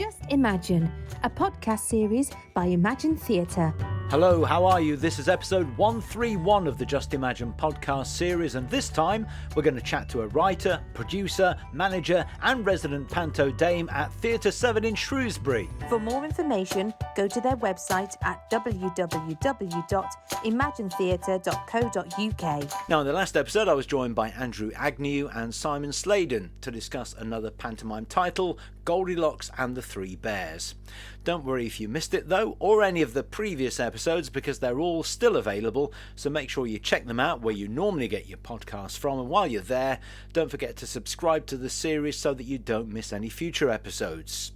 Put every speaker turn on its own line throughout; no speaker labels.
Just Imagine, a podcast series by Imagine Theatre.
Hello, how are you? This is episode 131 of the Just Imagine podcast series, and this time we're going to chat to a writer, producer, manager and resident panto dame at Theatre 7 in Shrewsbury.
For more information, go to their website at www.imaginetheatre.co.uk.
Now, in the last episode I was joined by Andrew Agnew and Simon Sladen to discuss another pantomime title, Goldilocks and the Three Bears. Don't worry if you missed it though, or any of the previous episodes, because they're all still available, so make sure you check them out where you normally get your podcasts from, and while you're there, don't forget to subscribe to the series so that you don't miss any future episodes.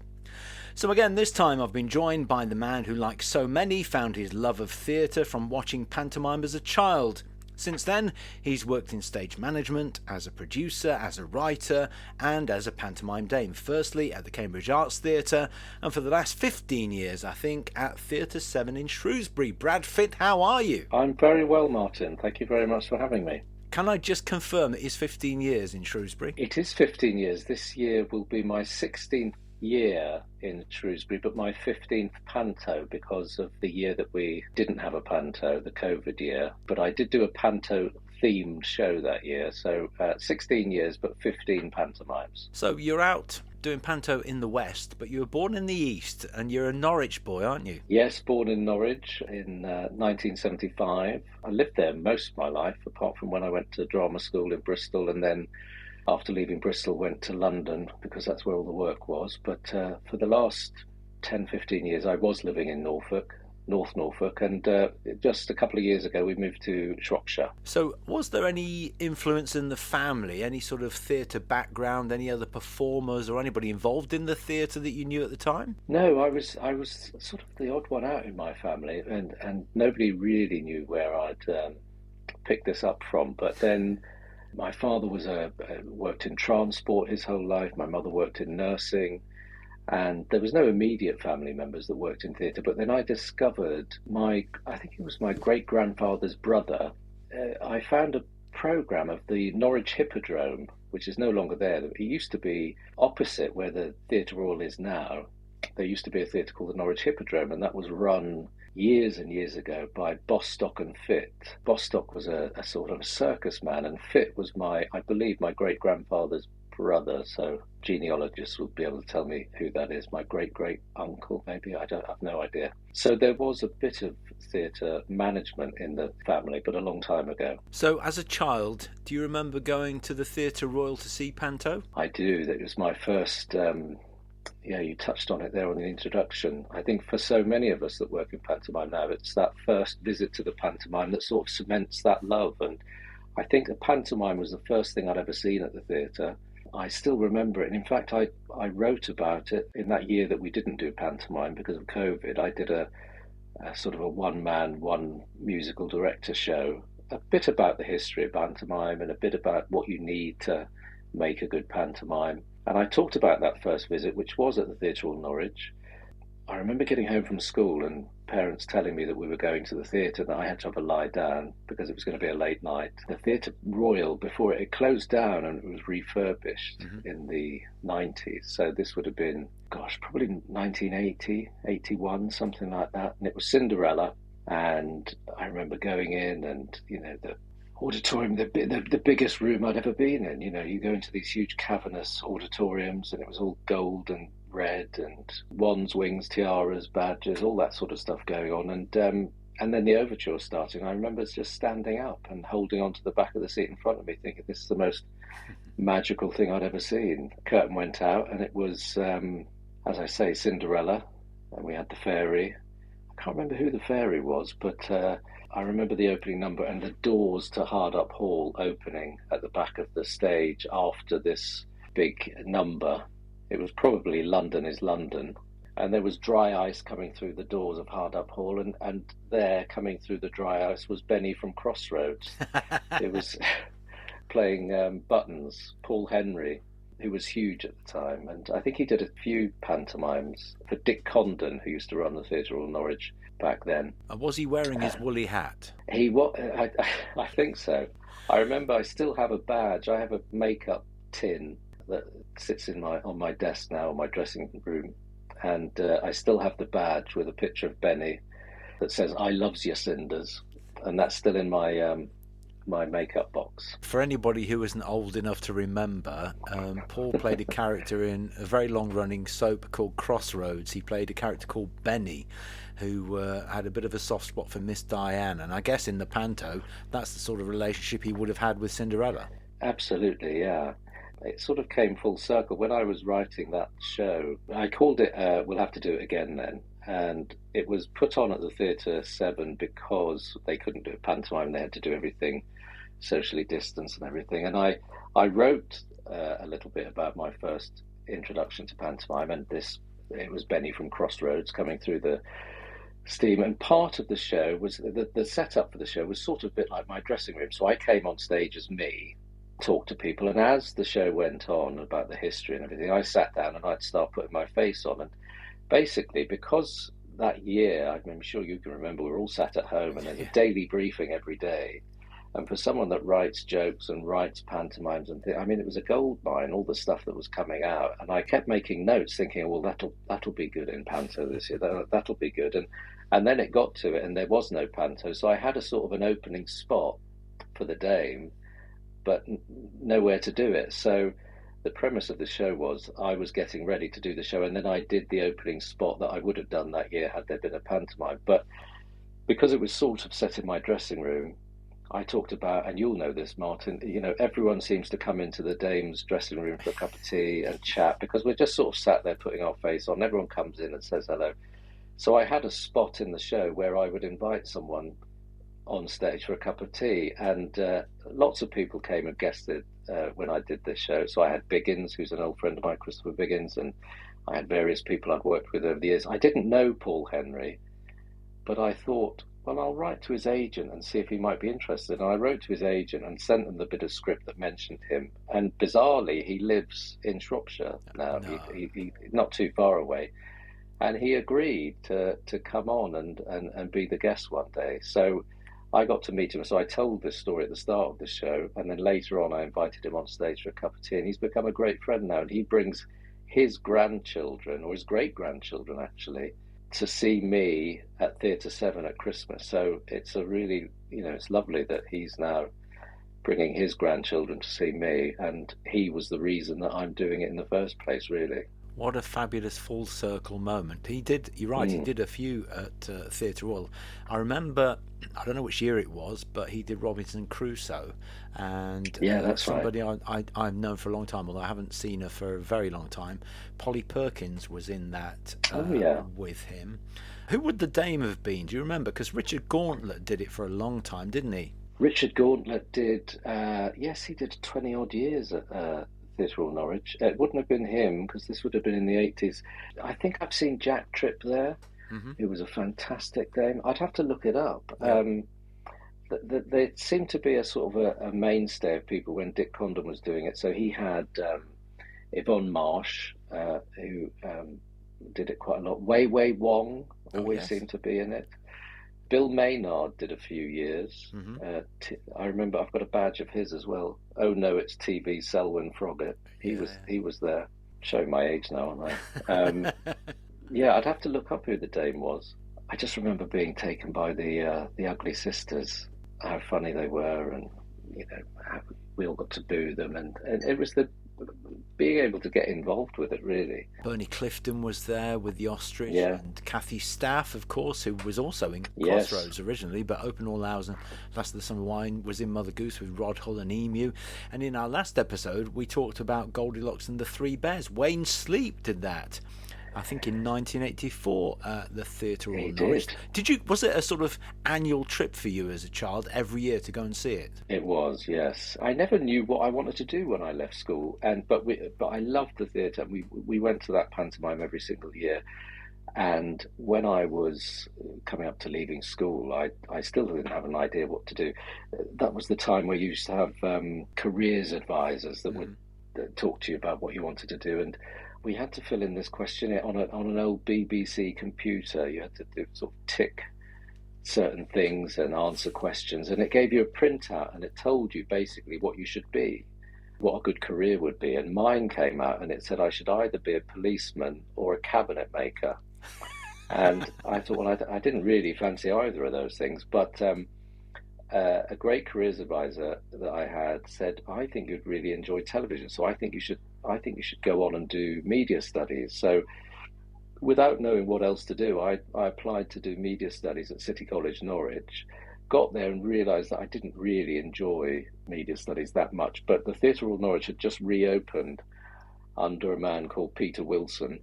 So again, this time I've been joined by the man who, like so many, found his love of theatre from watching pantomime as a child. Since then, he's worked in stage management, as a producer, as a writer, and as a pantomime dame. Firstly at the Cambridge Arts Theatre, and for the last 15 years, I think, at Theatre 7 in Shrewsbury. Brad Fitt, how are you?
I'm very well, Martin. Thank you very much for having me.
Can I just confirm it is 15 years in Shrewsbury?
It is 15 years. This year will be my 16th year in Shrewsbury, but my 15th panto because of the year that we didn't have a panto, the COVID year. But I did do a panto themed show that year, so 16 years but 15 pantomimes.
So you're out doing panto in the West, but you were born in the East, and you're a Norwich boy, aren't you?
Yes, born in Norwich in 1975. I lived there most of my life, apart from when I went to drama school in Bristol, and then after leaving Bristol went to London because that's where all the work was. But for the last 10, 15 years I was living in Norfolk, North Norfolk, and just a couple of years ago we moved to Shropshire.
So was there any influence in the family, any sort of theatre background, any other performers or anybody involved in the theatre that you knew at the time?
No, I was sort of the odd one out in my family, and nobody really knew where I'd picked this up from. But then my father worked in transport his whole life. My mother worked in nursing, and there was no immediate family members that worked in theatre. But then I discovered I think it was my great-grandfather's brother. I found a programme of the Norwich Hippodrome, which is no longer there. It used to be opposite where the Theatre Royal is now. There used to be a theatre called the Norwich Hippodrome, and that was run years and years ago by Bostock and Fitt. Bostock was a sort of a circus man, and Fitt was I believe my great-grandfather's brother, so genealogists will be able to tell me who that is. My great-great-uncle, maybe? I have no idea. So there was a bit of theatre management in the family, but a long time ago.
So as a child, do you remember going to the Theatre Royal to see panto?
I do. That was my first... Yeah, you touched on it there on the introduction. I think for so many of us that work in pantomime now, it's that first visit to the pantomime that sort of cements that love. And I think the pantomime was the first thing I'd ever seen at the theatre. I still remember it. And in fact, I wrote about it in that year that we didn't do pantomime because of COVID. I did a sort of a one-man, one musical director show, a bit about the history of pantomime and a bit about what you need to make a good pantomime. And I talked about that first visit, which was at the Theatre Royal Norwich. I remember getting home from school and parents telling me that we were going to the theatre and that I had to have a lie down because it was going to be a late night. The Theatre Royal, before it closed down and it was refurbished in the 90s. So this would have been, probably 1980, 81, something like that. And it was Cinderella. And I remember going in and, the auditorium, the biggest room I'd ever been in. You go into these huge cavernous auditoriums and it was all gold and red and wands, wings, tiaras, badges, all that sort of stuff going on. And then the overture starting. I remember just standing up and holding onto the back of the seat in front of me thinking this is the most magical thing I'd ever seen. The curtain went out and it was, as I say, Cinderella, and we had the fairy. I can't remember who the fairy was, but I remember the opening number and the doors to Hardup Hall opening at the back of the stage after this big number. It was probably London is London. And there was dry ice coming through the doors of Hardup Hall, and there coming through the dry ice was Benny from Crossroads. It was playing Buttons, Paul Henry, who was huge at the time. And I think he did a few pantomimes for Dick Condon, who used to run the Theatre Royal Norwich back then.
And was he wearing his woolly hat?
He was. I think so. I remember I still have a badge. I have a makeup tin that sits on my desk now, in my dressing room and I still have the badge with a picture of Benny that says "I loves your cinders," and that's still in my makeup box.
For anybody who isn't old enough to remember, Paul played a character in a very long-running soap called Crossroads. He played a character called Benny, who had a bit of a soft spot for Miss Diane, and I guess in the panto, that's the sort of relationship he would have had with Cinderella.
Absolutely, yeah. It sort of came full circle. When I was writing that show, I called it We'll Have to Do It Again then. And it was put on at the Theatre 7 because they couldn't do a pantomime. They had to do everything socially distanced and everything. And I wrote a little bit about my first introduction to pantomime. And it was Benny from Crossroads coming through the steam. And part of the show was, the setup for the show was sort of a bit like my dressing room. So I came on stage as me, talk to people, and as the show went on about the history and everything, I sat down and I'd start putting my face on. And basically, because that year, I'm sure you can remember, we were all sat at home and there's a daily briefing every day. And for someone that writes jokes and writes pantomimes and it was a gold mine, all the stuff that was coming out. And I kept making notes thinking, well, that'll be good in panto this year, that'll be good. And then it got to it and there was no panto. So I had a sort of an opening spot for the Dame, but nowhere to do it. So the premise of the show was I was getting ready to do the show, and then I did the opening spot that I would have done that year had there been a pantomime. But because it was sort of set in my dressing room, I talked about, and you'll know this, Martin, everyone seems to come into the Dame's dressing room for a cup of tea and chat because we're just sort of sat there putting our face on. Everyone comes in and says hello. So I had a spot in the show where I would invite someone on stage for a cup of tea, and lots of people came and guested when I did this show. So I had Biggins, who's an old friend of mine, Christopher Biggins, and I had various people I've worked with over the years. I didn't know Paul Henry, but I thought, well, I'll write to his agent and see if he might be interested. And I wrote to his agent and sent them the bit of script that mentioned him. And bizarrely, he lives in Shropshire now, he not too far away. And he agreed to come on and be the guest one day. So I got to meet him. So I told this story at the start of the show. And then later on, I invited him on stage for a cup of tea. And he's become a great friend now. And he brings his grandchildren, or his great-grandchildren, actually, to see me at Theatre 7 at Christmas. So it's a really, it's lovely that he's now bringing his grandchildren to see me. And he was the reason that I'm doing it in the first place, really.
What a fabulous full circle moment. He did, you're right, he did a few at Theatre Royal. I remember, I don't know which year it was, but he did Robinson Crusoe. And
yeah, that's
somebody
right.
I've known for a long time, although I haven't seen her for a very long time. Polly Perkins was in that with him. Who would the Dame have been? Do you remember? Because Richard Gauntlet did it for a long time, didn't he?
Richard Gauntlet did, yes, he did 20-odd years at Theatre Royal Norwich. It wouldn't have been him because this would have been in the 80s. I think I've seen Jack Tripp there. It was a fantastic Dame. I'd have to look it up. They seemed to be a sort of a mainstay of people when Dick Condon was doing it. So he had Yvonne Marsh, who did it quite a lot. Wei Wei Wong always seemed to be in it. Bill Maynard did a few years. I remember I've got a badge of his as well. Oh no, it's TV Selwyn Froggatt. He was there. Showing my age now, aren't I? Yeah, I'd have to look up who the Dame was. I just remember being taken by the Ugly Sisters, how funny they were, and how we all got to boo them, and it was the being able to get involved with it, really.
Bernie Clifton was there with the Ostrich, and Kathy Staff, of course, who was also in Crossroads originally, but Open All Hours and Last of the Summer Wine was in Mother Goose with Rod Hull and Emu. And in our last episode, we talked about Goldilocks and the Three Bears. Wayne Sleep did that, I think, in 1984 at the Theatre Royal Norwich. Was it a sort of annual trip for you as a child every year to go and see it?
It was, yes. I never knew what I wanted to do when I left school, but I loved the theatre. We went to that pantomime every single year. And when I was coming up to leaving school, I still didn't have an idea what to do. That was the time where you used to have careers advisors that would talk to you about what you wanted to do. And we had to fill in this questionnaire on an old BBC computer. You had to sort of tick certain things and answer questions, and it gave you a printout, and it told you basically what you should be. what a good career would be. And mine came out and it said I should either be a policeman or a cabinet maker. And I thought, well, I didn't really fancy either of those things. But a great careers advisor that I had said, I think you'd really enjoy television. So I think you should go on and do media studies. So without knowing what else to do, I applied to do media studies at City College, Norwich. Got there and realised that I didn't really enjoy media studies that much. But the Theatre Royal Norwich had just reopened under a man called Peter Wilson.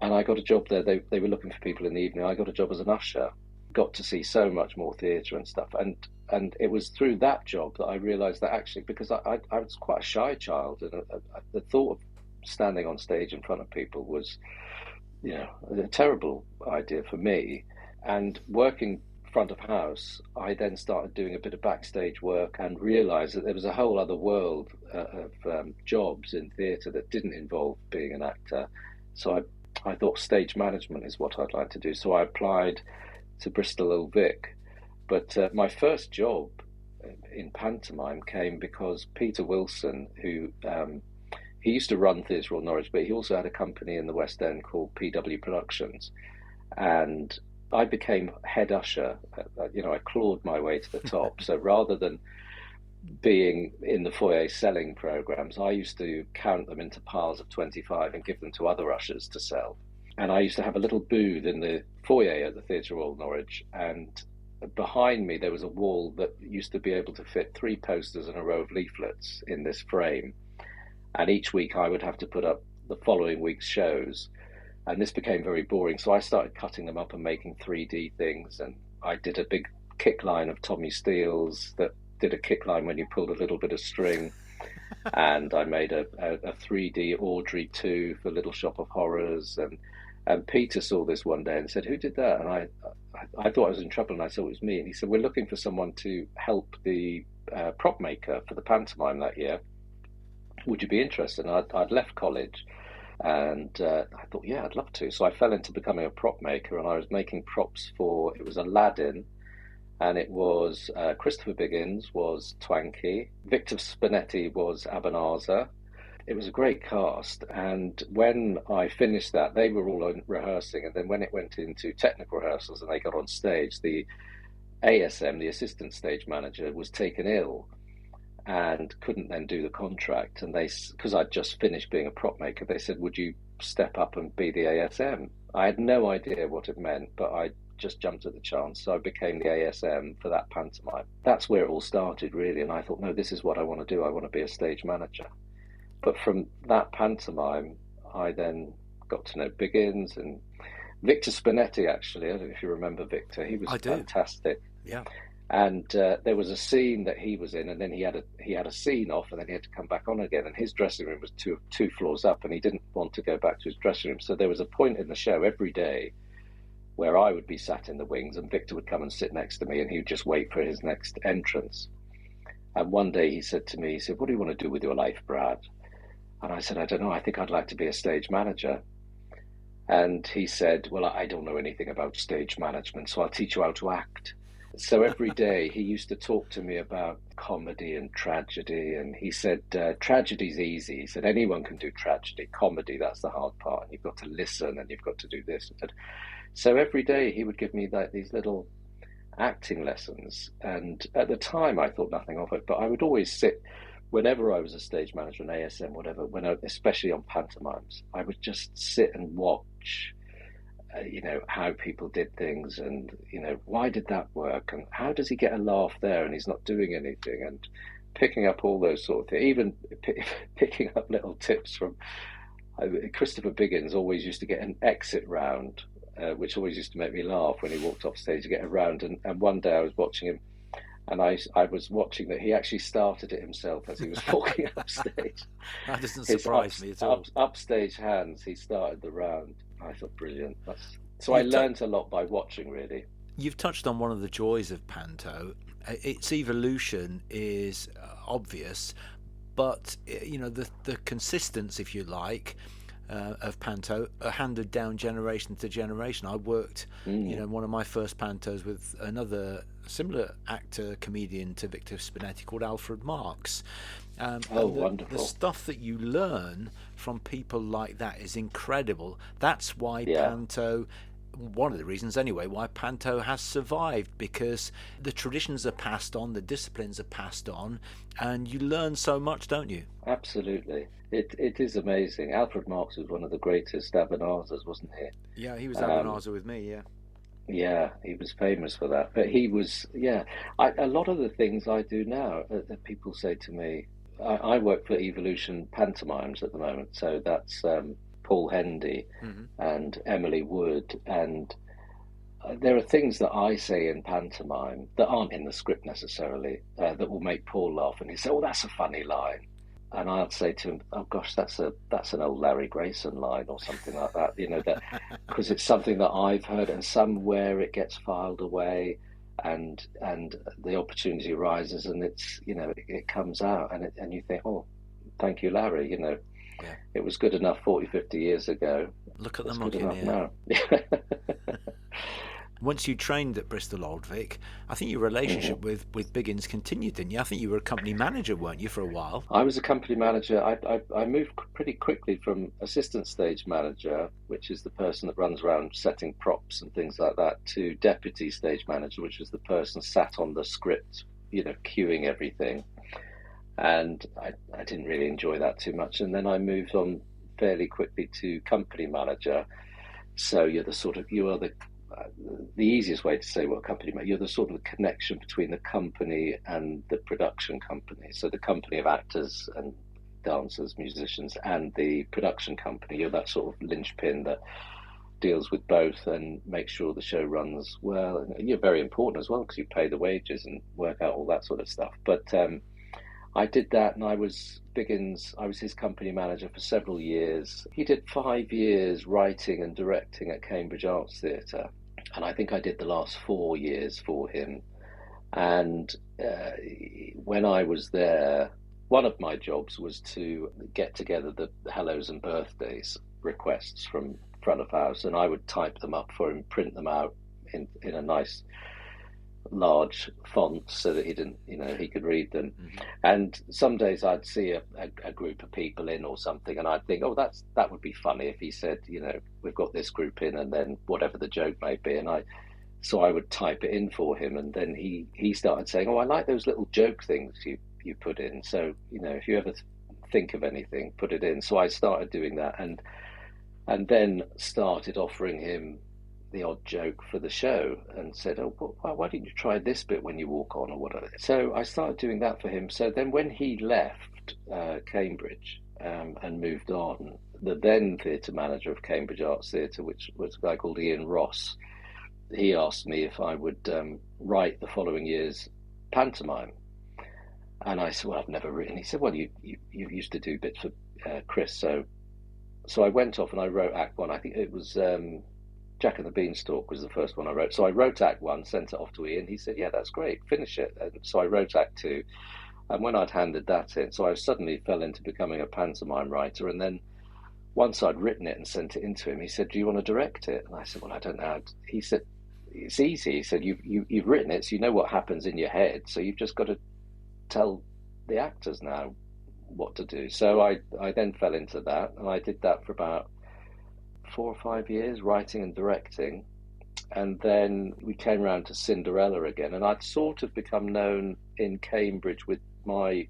And I got a job there. They were looking for people in the evening. I got a job as an usher. Got to see so much more theatre and stuff. And it was through that job that I realised that actually, because I was quite a shy child, and the thought of standing on stage in front of people was, a terrible idea for me. And working front of house, I then started doing a bit of backstage work and realised that there was a whole other world of jobs in theatre that didn't involve being an actor. So I thought stage management is what I'd like to do. So I applied to Bristol Old Vic. But my first job in pantomime came because Peter Wilson, who he used to run Theatre Royal Norwich, but he also had a company in the West End called PW Productions. And I became head usher. I clawed my way to the top. So rather than being in the foyer selling programmes, I used to count them into piles of 25 and give them to other ushers to sell. And I used to have a little booth in the foyer at the Theatre Royal Norwich, and behind me there was a wall that used to be able to fit 3 posters and a row of leaflets in this frame. And each week I would have to put up the following week's shows. And this became very boring. So I started cutting them up and making 3D things. And I did a big kick line of Tommy Steele's that did a kick line when you pulled a little bit of string. And I made a 3D Audrey 2 for Little Shop of Horrors. And Peter saw this one day and said, "Who did that?" And I thought I was in trouble, and I said it was me. And he said, "We're looking for someone to help the prop maker for the pantomime that year. Would you be interested?" And I'd left college, and I thought, yeah, I'd love to. So I fell into becoming a prop maker, and I was making props for, it was Aladdin, and it was Christopher Biggins was Twanky, Victor Spinetti was Abanazar. It was a great cast, and when I finished that, they were all rehearsing, and then when it went into technical rehearsals and they got on stage, the ASM, the assistant stage manager, was taken ill and couldn't then do the contract. And because I'd just finished being a prop maker, they said, "Would you step up and be the ASM?" I had no idea what it meant, but I just jumped at the chance. So I became the ASM for that pantomime. That's where it all started, really. And I thought, no, this is what I want to do. I want to be a stage manager. But from that pantomime, I then got to know Biggins and Victor Spinetti, actually. I don't know if you remember Victor. He was fantastic.
Yeah.
And there was a scene that he was in, and then he had a scene off, and then he had to come back on again. And his dressing room was two floors up, and he didn't want to go back to his dressing room. So there was a point in the show every day where I would be sat in the wings, and Victor would come and sit next to me, and he would just wait for his next entrance. And one day he said to me, he said, "What do you want to do with your life, Brad?" And I said, "I don't know. I think I'd like to be a stage manager." And he said, "Well, I don't know anything about stage management, so I'll teach you how to act." So every day he used to talk to me about comedy and tragedy. And he said, tragedy's easy. He said, anyone can do tragedy. Comedy, that's the hard part. And you've got to listen and you've got to do this. So every day he would give me these little acting lessons. And at the time I thought nothing of it, but I would always sit, whenever I was a stage manager, an ASM, whatever, especially on pantomimes, I would just sit and watch how people did things, and why did that work, and how does he get a laugh there and he's not doing anything, and picking up all those sort of things, even picking up little tips from Christopher Biggins. Always used to get an exit round, which always used to make me laugh when he walked off stage to get a round, and one day I was watching him, and I was watching that he actually started it himself as he was walking upstage.
That doesn't surprise me at all.
Upstage hands, he started the round. I thought, brilliant. So I learned a lot by watching, really.
You've touched on one of the joys of panto. Its evolution is obvious, but the consistence, if you like, of panto are handed down generation to generation. I worked, one of my first pantos with another similar actor, comedian to Victor Spinetti called Alfred Marks.
Oh,
The
wonderful.
stuff that you learn from people like that is incredible. That's why
Yeah.
Panto, one of the reasons anyway, why Panto has survived, because the traditions are passed on, the disciplines are passed on, and you learn so much, don't you?
Absolutely. It is amazing. Alfred Marks was one of the greatest Abenazers, wasn't he?
Yeah, he was
Um,
Abenazer with me, yeah.
yeah, he was famous for that. But he was, yeah. A lot of the things I do now that people say to me, I work for Evolution Pantomimes at the moment, so that's Paul Henry
Hmm.
and Emily Wood, and there are things that I say in pantomime that aren't in the script necessarily that will make Paul laugh, and he say, "Oh, that's a funny line," and I'd say to him, "Oh gosh, that's an old Larry Grayson line or something like that," that because it's something that I've heard, and somewhere it gets filed away, and the opportunity arises, and it comes out, and you think, "Oh, thank you, Larry,"
Yeah.
it was good enough 40, 50 years ago.
Look at the
It's good
mucking
enough
here.
now.
Once you trained at Bristol Old Vic, I think your relationship
Mhm.
with Biggins continued, didn't you? I think you were a company manager, weren't you, for a while?
I was a company manager. I moved pretty quickly from assistant stage manager, which is the person that runs around setting props and things like that, to deputy stage manager, which is the person sat on the script, queuing everything. And I didn't really enjoy that too much. And then I moved on fairly quickly to company manager. So you are the easiest way to say what a company you're the sort of connection between the company and the production company. So the company of actors and dancers, musicians, and the production company. You're that sort of linchpin that deals with both and makes sure the show runs well. And you're very important as well because you pay the wages and work out all that sort of stuff. But I did that, and I was his company manager for several years. He did 5 years writing and directing at Cambridge Arts Theatre, and I think I did the last 4 years for him. And when I was there, one of my jobs was to get together the hellos and birthdays requests from front of house, and I would type them up for him, print them out in a nice large font so that he could read them.
Mm-hmm.
And some days I'd see a group of people in or something, and I'd think, oh, that would be funny if he said, we've got this group in, and then whatever the joke may be, so I would type it in for him, and then he started saying, oh, I like those little joke things you put in, so if you ever think of anything, put it in. So I started doing that, and then started offering him the odd joke for the show, and said, oh, why didn't you try this bit when you walk on or whatever. So I started doing that for him. So then when he left Cambridge and moved on, the then theatre manager of Cambridge Arts Theatre, which was a guy called Ian Ross, he asked me if I would write the following year's pantomime. And I said, well, I've never written. He said, well, you used to do bits for Chris. So I went off and I wrote Act One. I think it was Jack and the Beanstalk was the first one I wrote. So I wrote Act One, sent it off to Ian. He said, yeah, that's great, finish it. And so I wrote Act Two. And when I'd handed that in, so I suddenly fell into becoming a pantomime writer. And then once I'd written it and sent it in to him, he said, do you want to direct it? And I said, well, I don't know. He said, it's easy. He said, you've written it, so you know what happens in your head. So you've just got to tell the actors now what to do. So I then fell into that, and I did that for about 4 or 5 years, writing and directing. And then we came around to Cinderella again, and I'd sort of become known in Cambridge with my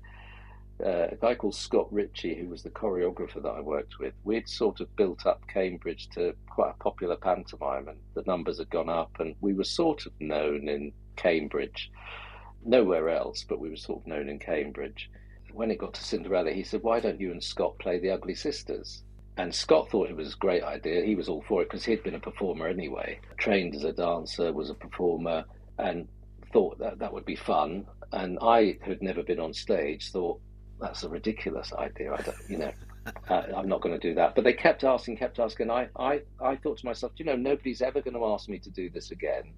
a guy called Scott Ritchie, who was the choreographer that I worked with. We'd sort of built up Cambridge to quite a popular pantomime, and the numbers had gone up, and we were sort of known in Cambridge, nowhere else, but we were sort of known in Cambridge. When it got to Cinderella, he said, why don't you and Scott play the Ugly Sisters? And Scott thought it was a great idea. He was all for it because he'd been a performer anyway, trained as a dancer, was a performer, and thought that would be fun. And I, who'd never been on stage, thought, that's a ridiculous idea. I'm not going to do that. But they kept asking. I thought to myself, nobody's ever going to ask me to do this again.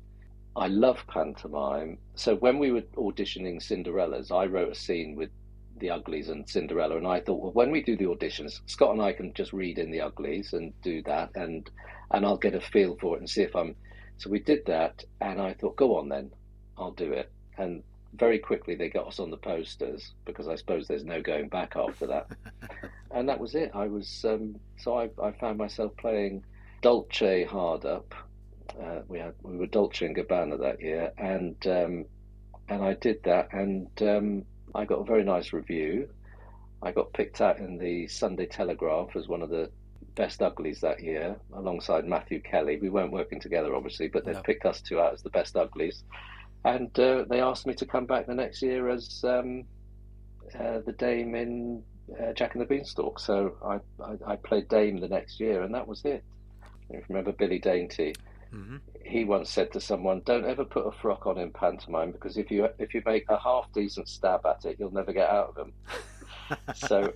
I love pantomime. So when we were auditioning Cinderellas, I wrote a scene with the Uglies and Cinderella, and I thought, well, when we do the auditions, Scott and I can just read in the Uglies and do that, and I'll get a feel for it and see if I'm. So we did that, and I thought, go on then, I'll do it. And very quickly they got us on the posters, because I suppose there's no going back after that. And that was it. I was so I found myself playing Dolce hard up. We were Dolce and Gabbana that year, and I did that, and I got a very nice review. I got picked out in the Sunday Telegraph as one of the best uglies that year, alongside Matthew Kelly. We weren't working together, obviously, but they picked us two out as the best uglies. And they asked me to come back the next year as the Dame in Jack and the Beanstalk. So I played Dame the next year, and that was it. If you remember Billy Dainty, he once said to someone, "Don't ever put a frock on in pantomime, because if you make a half decent stab at it, you'll never get out of them." So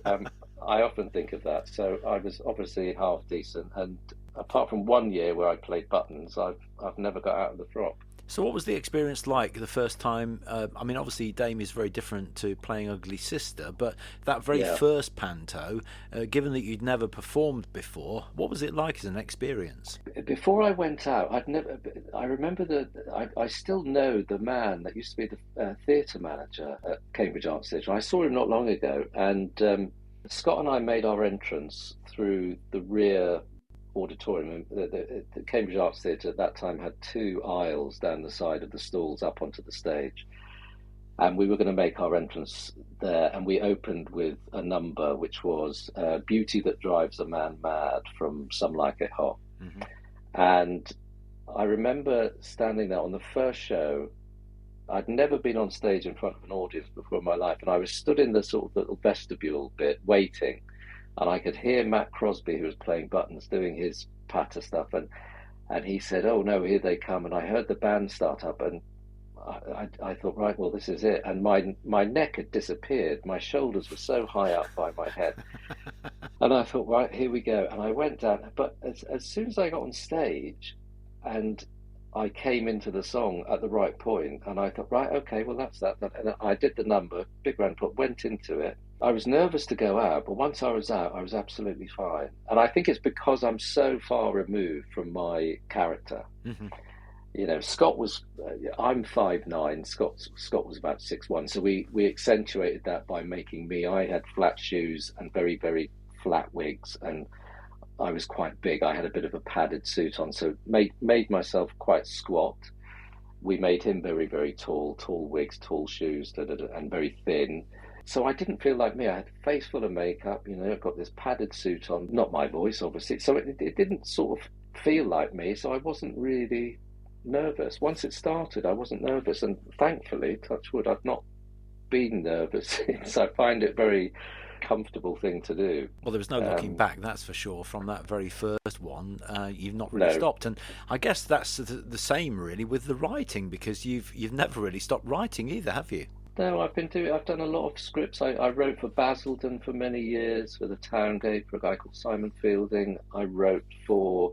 I often think of that. So I was obviously half decent, and apart from one year where I played buttons, I've never got out of the frock.
So what was the experience like the first time? I mean, obviously Dame is very different to playing Ugly Sister, but that very first panto, given that you'd never performed before, what was it like as an experience?
Before I went out, I remember I still know the man that used to be the theatre manager at Cambridge Arts Theatre. I saw him not long ago, and Scott and I made our entrance through the rear auditorium. The Cambridge Arts Theatre at that time had two aisles down the side of the stalls up onto the stage, and we were going to make our entrance there, and we opened with a number which was Beauty That Drives a Man Mad from Some Like It Hot. And I remember standing there on the first show. I'd never been on stage in front of an audience before in my life, and I was stood in the sort of little vestibule bit waiting, and I could hear Matt Crosby, who was playing buttons, doing his patter stuff, and he said, "Oh no, here they come." And I heard the band start up, and I thought, right, well, this is it. And my neck had disappeared. My shoulders were so high up by my head. And I thought, right, here we go. And I went down, but as soon as I got on stage and I came into the song at the right point, and I thought, right, okay, well, that's that. And I did the number, big round applause, went into it. I was nervous to go out, but once I was out, I was absolutely fine. And I think it's because I'm so far removed from my character. You know, Scott was, I'm 5'9", Scott was about 6'1", so we accentuated that by making me, I had flat shoes and very, very flat wigs, and I was quite big. I had a bit of a padded suit on, so made myself quite squat. We made him very, very tall wigs, tall shoes, and very thin. So I didn't feel like me. I had a face full of makeup, you know, I've got this padded suit on, not my voice, obviously. So it didn't sort of feel like me, so I wasn't really nervous. Once it started, I wasn't nervous, and thankfully, touch wood, I've not been nervous since. I find it very comfortable thing to do.
Well, there was no looking back, that's for sure. From that very first one, you've not really stopped, and I guess that's the same really with the writing, because you've never really stopped writing either, have you?
No, I've done a lot of scripts. I wrote for Basildon for many years, for the Towngate, for a guy called Simon Fielding. I wrote for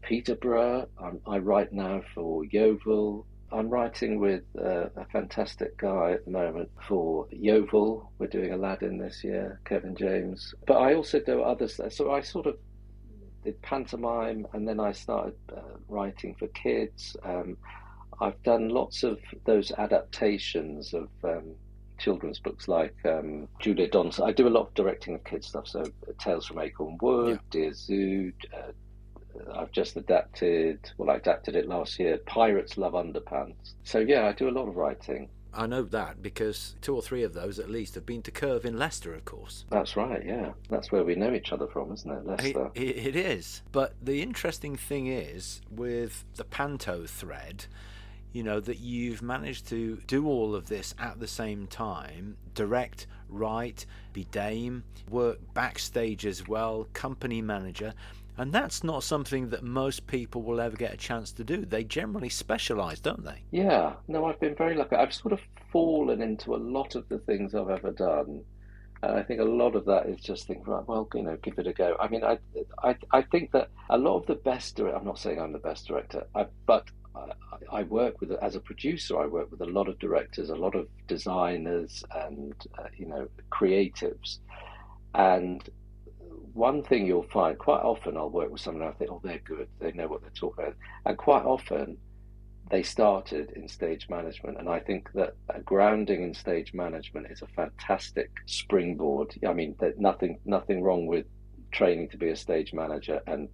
Peterborough. I write now for Yeovil. I'm writing with a fantastic guy at the moment for Yeovil. We're doing Aladdin this year, Kevin James. But I also do other stuff. So I sort of did pantomime, and then I started writing for kids. I've done lots of those adaptations of children's books, like Julia Donaldson. I do a lot of directing of kids stuff, so Tales from Acorn Wood, Dear Zood. I've just adapted it last year, Pirates Love Underpants. So yeah, I do a lot of writing.
I know that because 2 or 3 of those at least have been to Curve in Leicester, of course.
That's right, yeah. That's where we know each other from, isn't it, Leicester?
It is. But the interesting thing is, with the panto thread, you know, that you've managed to do all of this at the same time, direct, write, be Dame, work backstage as well, company manager. And that's not something that most people will ever get a chance to do. They generally specialise, don't they?
Yeah. No, I've been very lucky. I've sort of fallen into a lot of the things I've ever done. And I think a lot of that is just think, right, well, you know, give it a go. I mean, I think that a lot of the best directors, I'm not saying I'm the best director, but I work with, as a producer, I work with a lot of directors, a lot of designers and, you know, creatives. And one thing you'll find, quite often I'll work with someone and I think, oh, they're good, they know what they're talking about. And quite often they started in stage management, and I think that a grounding in stage management is a fantastic springboard. I mean, there's nothing wrong with training to be a stage manager and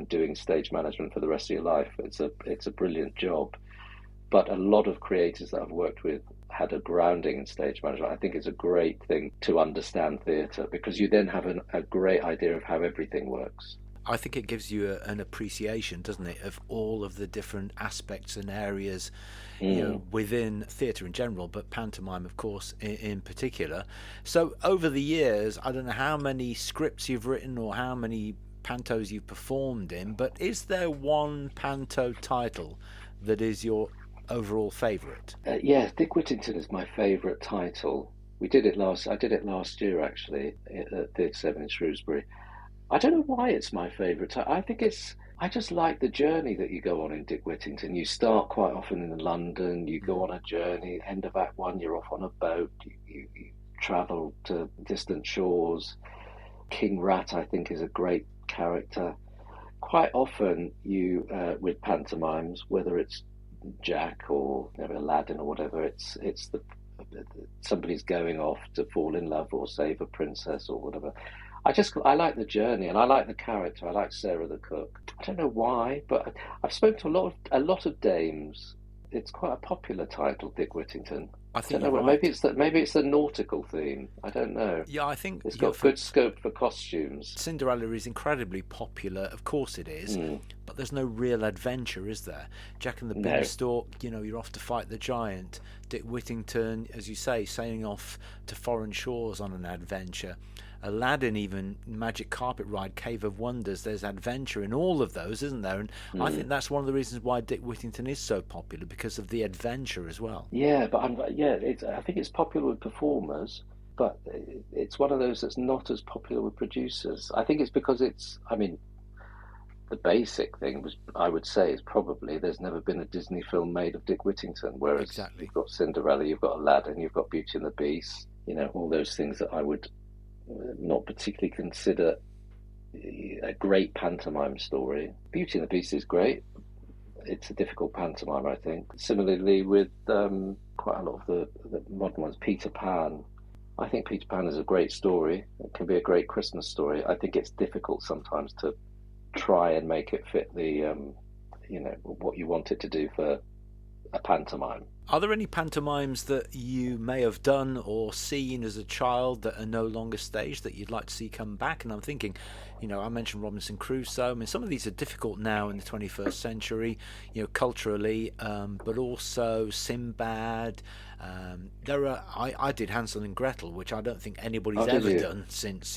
doing stage management for the rest of your life. It's a brilliant job. But a lot of creators that I've worked with had a grounding in stage management. I think it's a great thing to understand theatre, because you then have a great idea of how everything works.
I think it gives you an appreciation, doesn't it, of all of the different aspects and areas, within theatre in general, but pantomime, of course, in particular. So over the years, I don't know how many scripts you've written or how many pantos you've performed in, but is there one panto title that is your overall favourite?
Yeah, Dick Whittington is my favourite title. I did it last year, actually, at Theatre 7 in Shrewsbury. I don't know why it's my favourite. I just like the journey that you go on in Dick Whittington. You start quite often in London, you go on a journey, end of Act 1, you're off on a boat, you travel to distant shores. King Rat, I think, is a great character. Quite often with pantomimes, whether it's Jack or Aladdin or whatever, it's somebody's going off to fall in love or save a princess or whatever. I like the journey, and I like the character. I like Sarah the cook. I don't know why, but I've spoken to a lot of dames. It's quite a popular title, Dick Whittington.
I think
don't know.
right.
Maybe it's the nautical theme. I don't know.
Yeah, I think
it's got good scope for costumes.
Cinderella is incredibly popular, of course it is, but there's no real adventure, is there? Jack and the Beanstalk, you're off to fight the giant. Dick Whittington, as you say, sailing off to foreign shores on an adventure. Aladdin, even Magic Carpet Ride, Cave of Wonders, there's adventure in all of those, isn't there? And I think that's one of the reasons why Dick Whittington is so popular, because of the adventure as well.
Yeah, but I think it's popular with performers, but it's one of those that's not as popular with producers. I think it's because the basic thing was, I would say, is probably there's never been a Disney film made of Dick Whittington, whereas
exactly.
You've got Cinderella, you've got Aladdin, you've got Beauty and the Beast, all those things that I would not particularly consider a great pantomime story. Beauty and the Beast is great. It's a difficult pantomime, I think. Similarly with quite a lot of the modern ones, Peter Pan. I think Peter Pan is a great story. It can be a great Christmas story. I think it's difficult sometimes to try and make it fit the, what you want it to do for a pantomime.
Are there any pantomimes that you may have done or seen as a child that are no longer staged that you'd like to see come back? And I'm thinking, I mentioned Robinson Crusoe. I mean, some of these are difficult now in the 21st century, culturally, but also Sinbad. I did Hansel and Gretel, which I don't think anybody's ever done since,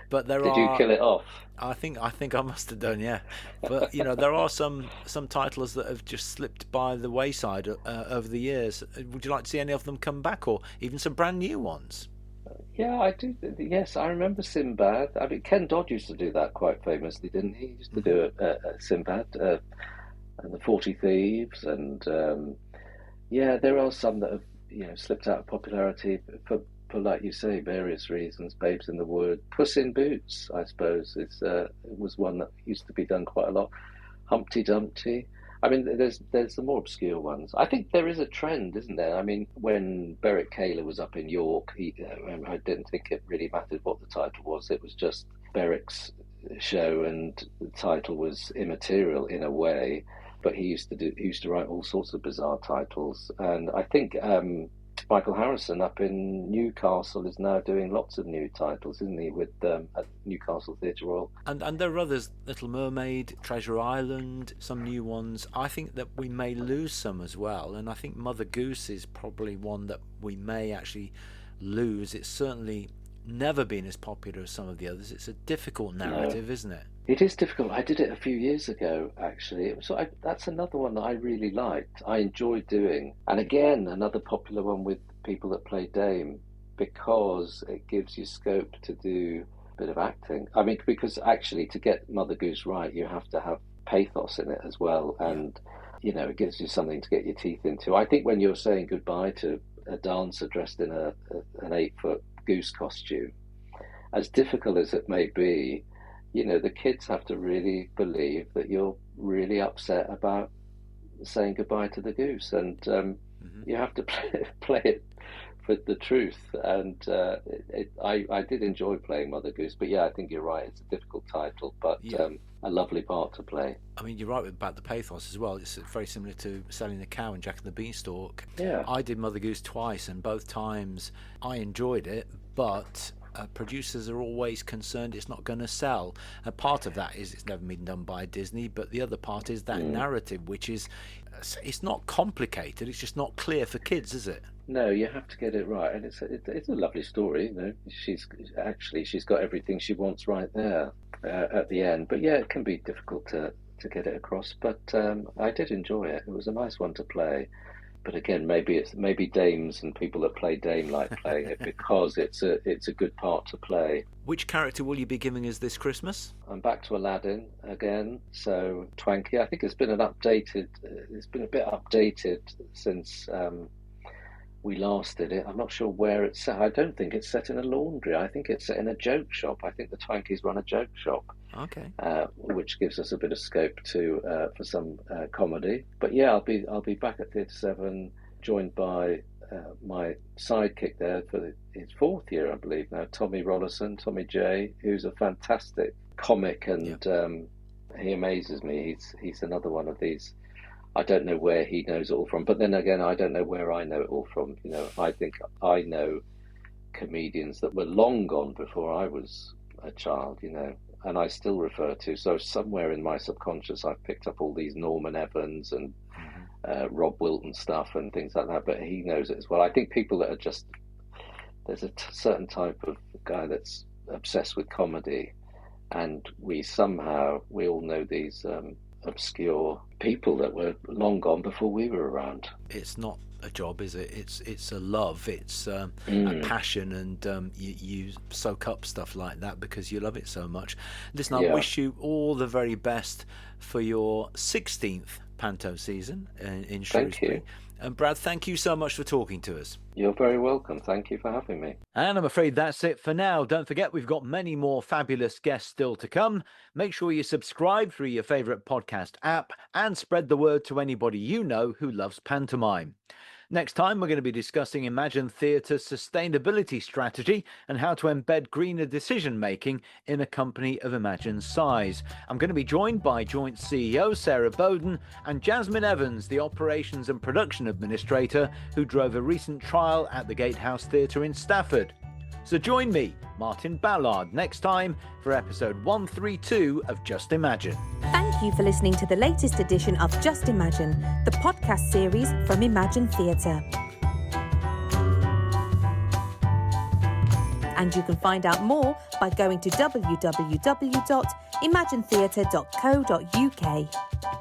But
Did you kill it off?
I think I must have done, yeah. But there are some titles that have just slipped by the wayside over the years. Would you like to see any of them come back, or even some brand new ones?
Yeah, I do. Yes, I remember Sinbad. I mean, Ken Dodd used to do that quite famously, didn't he? He used to do a Sinbad and the 40 Thieves, and there are some that have slipped out of popularity for like you say, various reasons. Babes in the Wood, Puss in Boots, I suppose, it was one that used to be done quite a lot. Humpty Dumpty. I mean, there's the more obscure ones. I think there is a trend, isn't there? I mean, when Beric Kaler was up in York, I didn't think it really mattered what the title was. It was just Beric's show, and the title was immaterial in a way. But he used to write all sorts of bizarre titles, and I think Michael Harrison up in Newcastle is now doing lots of new titles, isn't he, with at Newcastle Theatre Royal?
And there are others, Little Mermaid, Treasure Island, some new ones. I think that we may lose some as well, and I think Mother Goose is probably one that we may actually lose. It's certainly never been as popular as some of the others. It's a difficult narrative, isn't it?
It is difficult. I did it a few years ago, actually. That's another one that I really liked. I enjoyed doing. And again, another popular one with people that play Dame, because it gives you scope to do a bit of acting. I mean, because actually to get Mother Goose right, you have to have pathos in it as well. And, it gives you something to get your teeth into. I think when you're saying goodbye to a dancer dressed in an 8-foot goose costume, as difficult as it may be, the kids have to really believe that you're really upset about saying goodbye to the goose, and you have to play it for the truth. And I did enjoy playing Mother Goose, but yeah, I think you're right. It's a difficult title, but a lovely part to play.
I mean, you're right about the pathos as well. It's very similar to Selling the Cow and Jack and the Beanstalk.
Yeah,
I did Mother Goose twice, and both times I enjoyed it, but producers are always concerned it's not going to sell. And part of that is it's never been done by Disney, but the other part is that narrative, which is, it's not complicated, it's just not clear for kids, is it?
No, you have to get it right, and it's a lovely story. She's got everything she wants right there at the end. But yeah, it can be difficult to get it across. But I did enjoy it. It was a nice one to play. But again, maybe dames and people that play dame like playing it because it's a good part to play.
Which character will you be giving us this Christmas?
I'm back to Aladdin again, so Twanky. I think it's been a bit updated since we last did it. I'm not sure where it's set. I don't think it's set in a laundry. I think it's set in a joke shop. I think the Twankies run a joke shop.
Okay.
Which gives us a bit of scope for some comedy. But yeah, I'll be back at Theatre 7, joined by my sidekick there for his fourth year, I believe now, Tommy J, who's a fantastic comic, and he amazes me. He's another one of these. I don't know where he knows it all from, but then again, I don't know where I know it all from. I think I know comedians that were long gone before I was a child, and I still refer to. So somewhere in my subconscious, I've picked up all these Norman Evans and Rob Wilton stuff and things like that, but he knows it as well. I think people that are just, there's a certain type of guy that's obsessed with comedy, and we all know these obscure people that were long gone before we were around.
It's not a job, is it? It's a love, it's a passion, and you soak up stuff like that because you love it so much. Listen, I wish you all the very best for your 16th Panto season in Shrewsbury.
Thank you.
And Brad, thank you so much for talking to us.
You're very welcome. Thank you for having me.
And I'm afraid that's it for now. Don't forget, we've got many more fabulous guests still to come. Make sure you subscribe through your favourite podcast app and spread the word to anybody you know who loves pantomime. Next time, we're going to be discussing Imagine Theatre's sustainability strategy and how to embed greener decision-making in a company of Imagine's size. I'm going to be joined by joint CEO Sarah Bowden and Jasmine Evans, the Operations and Production Administrator, who drove a recent trial at the Gatehouse Theatre in Stafford. So join me, Martin Ballard, next time for episode 132 of Just Imagine.
Thank you for listening to the latest edition of Just Imagine, the podcast series from Imagine Theatre. And you can find out more by going to www.imaginetheatre.co.uk.